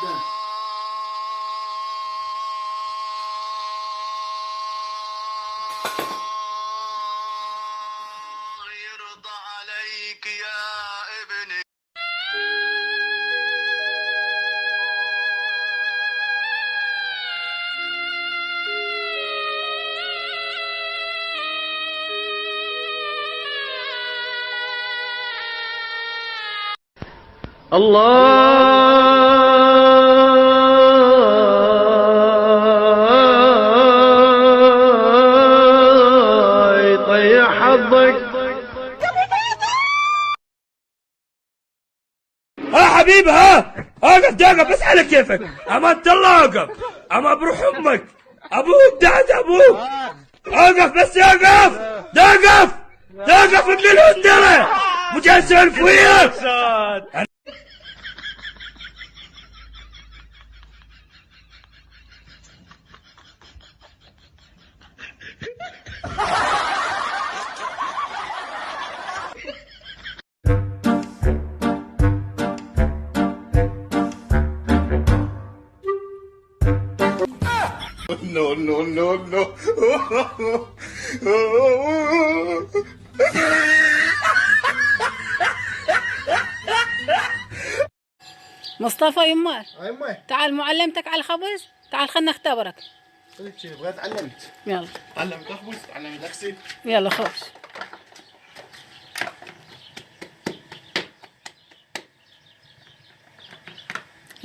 الله يطيح حظك. ها حبيبي ها اقف دقف بس على كيفك. امانة الله اقف. اما بروح امك ابوك دعت ابوك. اقف بس اقف. دقف دقف ابن الهندره مش هسولف وياك. No, no, no, no. مصطفى يمار يمه تعال معلمتك على الخبز. تعال خلنا نختبرك. بغيت تعلمت. يلا تعلمت اخبز تعلمت اغسل. يلا خبز.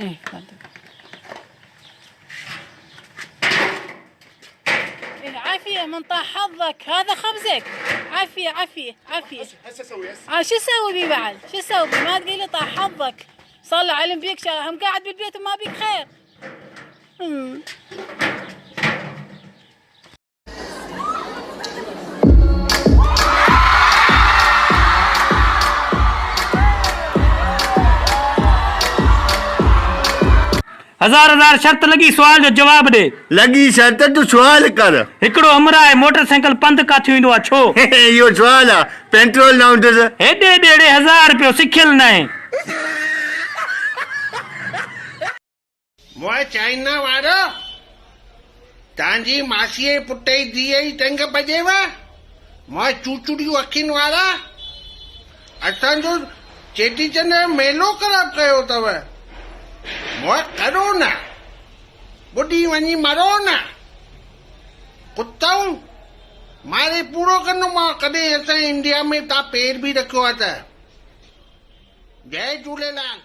ايه تفضل. ايه عافية من طاح حظك. هذا خبزك. عافية عافية عافية. هسه اسوي شو اسوي بيه بعد؟ شو اسوي بيه؟ ما تقول لي طاح حظك. صار له علم بيك هم قاعد بالبيت وما بيك خير. हजार शर्त लगी सुवाल जो जवाब दे. लगी शर्त तू सवाल कर. हिकिड़ो हमरा आहे मोटरसाइकिल पंधि काथी वेंदो आहे छो? इहो सवाल आहे. पेट्रोल न हूंदुसि. हेॾे ॾेड़े 1000 रुपयो सिखियल न आहे. मोए चाइना वारो तव्हांजी मासीअ पुट जी धीअ जी टंग बजेव. मोए चूचुड़ियूं अखियुनि वारा असांजो चेटीचंड जो मेलो ख़राब कयो अथव. मोए करो न ॿुॾी वञी मरो न. कुत्तऊं मारे पूरो कंदो मां कॾहिं असां इंडिया में तव्हां पेर बि रखियो आहे त. जय झूलेलाल.